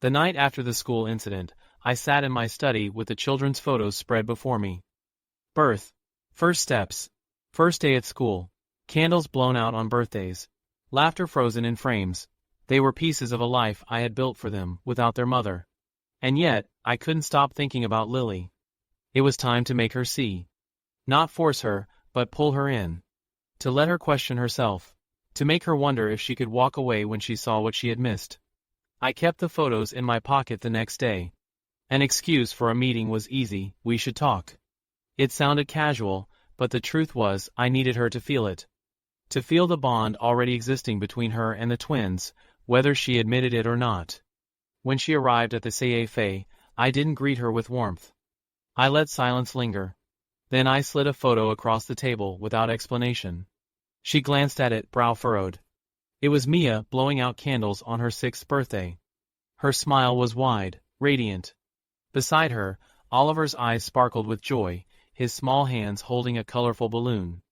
The night after the school incident, I sat in my study with the children's photos spread before me. Birth. First steps. First day at school. Candles blown out on birthdays. Laughter frozen in frames. They were pieces of a life I had built for them without their mother. And yet, I couldn't stop thinking about Lily. It was time to make her see. Not force her, but pull her in. To let her question herself. To make her wonder if she could walk away when she saw what she had missed. I kept the photos in my pocket the next day. An excuse for a meeting was easy: we should talk. It sounded casual, but the truth was I needed her to feel it. To feel the bond already existing between her and the twins, whether she admitted it or not. When she arrived at the CFA, I didn't greet her with warmth. I let silence linger. Then I slid a photo across the table without explanation. She glanced at it, brow furrowed. It was Mia blowing out candles on her 6th birthday. Her smile was wide, radiant. Beside her, Oliver's eyes sparkled with joy, his small hands holding a colorful balloon.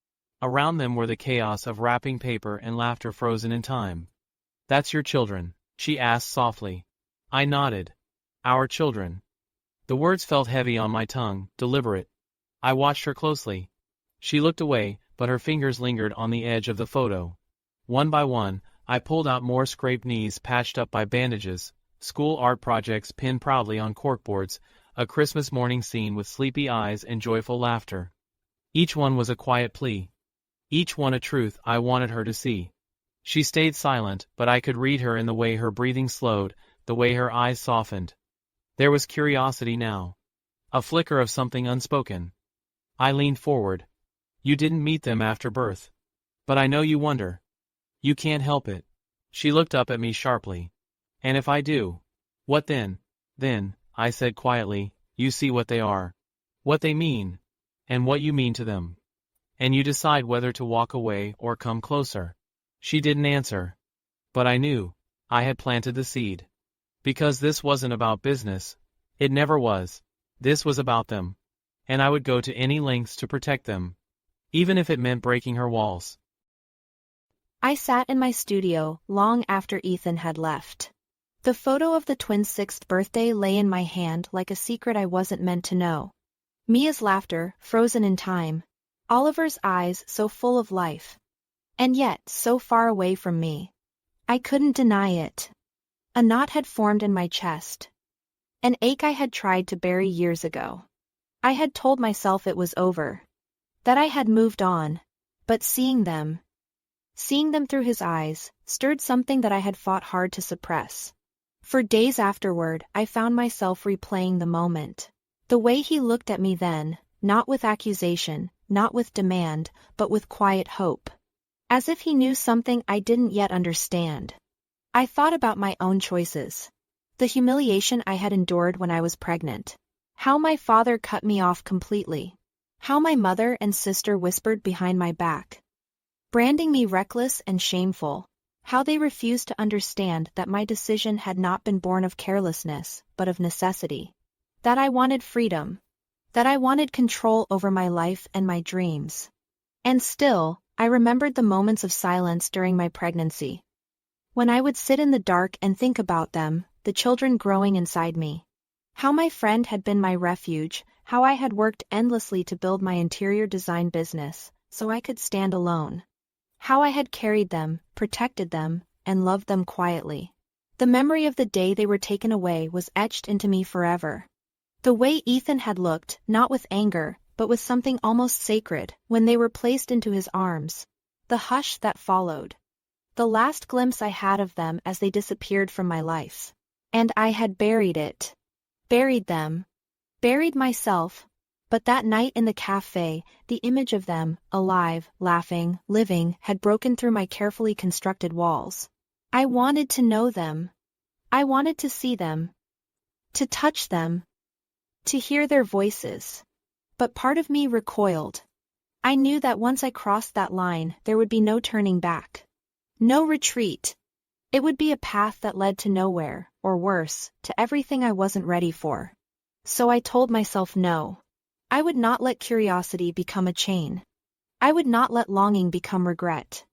Around them were the chaos of wrapping paper and laughter frozen in time. "That's your children?" she asked softly. I nodded. "Our children." The words felt heavy on my tongue, deliberate. I watched her closely. She looked away, but her fingers lingered on the edge of the photo. One by one, I pulled out more scraped knees patched up by bandages, school art projects pinned proudly on corkboards, a Christmas morning scene with sleepy eyes and joyful laughter. Each one was a quiet plea. Each one a truth I wanted her to see. She stayed silent, but I could read her in the way her breathing slowed, the way her eyes softened. There was curiosity now. A flicker of something unspoken. I leaned forward. "You didn't meet them after birth. But I know you wonder. You can't help it." She looked up at me sharply. "And if I do? What then?" "Then," I said quietly, "you see what they are. What they mean. And what you mean to them. And you decide whether to walk away or come closer." She didn't answer. But I knew. I had planted the seed. Because this wasn't about business. It never was. This was about them. And I would go to any lengths to protect them. Even if it meant breaking her walls. I sat in my studio long after Ethan had left. The photo of the twins' 6th birthday lay in my hand like a secret I wasn't meant to know. Mia's laughter, frozen in time. Oliver's eyes so full of life. And yet so far away from me. I couldn't deny it. A knot had formed in my chest. An ache I had tried to bury years ago. I had told myself it was over. That I had moved on. But seeing them through his eyes, stirred something that I had fought hard to suppress. For days afterward, I found myself replaying the moment. The way he looked at me then, not with accusation, not with demand, but with quiet hope. As if he knew something I didn't yet understand. I thought about my own choices. The humiliation I had endured when I was pregnant. How my father cut me off completely. How my mother and sister whispered behind my back, branding me reckless and shameful. How they refused to understand that my decision had not been born of carelessness, but of necessity. That I wanted freedom. That I wanted control over my life and my dreams. And still, I remembered the moments of silence during my pregnancy. When I would sit in the dark and think about them, the children growing inside me. How my friend had been my refuge, how I had worked endlessly to build my interior design business, so I could stand alone. How I had carried them, protected them, and loved them quietly. The memory of the day they were taken away was etched into me forever. The way Ethan had looked, not with anger, but with something almost sacred, when they were placed into his arms. The hush that followed. The last glimpse I had of them as they disappeared from my life. And I had buried it. Buried them. Buried myself. But that night in the cafe, the image of them, alive, laughing, living, had broken through my carefully constructed walls. I wanted to know them. I wanted to see them. To touch them. To hear their voices. But part of me recoiled. I knew that once I crossed that line, there would be no turning back. No retreat. It would be a path that led to nowhere, or worse, to everything I wasn't ready for. So I told myself no. I would not let curiosity become a chain. I would not let longing become regret.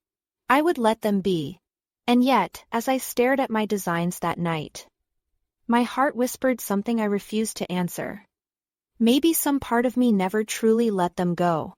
I would let them be. And yet, as I stared at my designs that night, My heart whispered something I refused to answer. Maybe some part of me never truly let them go.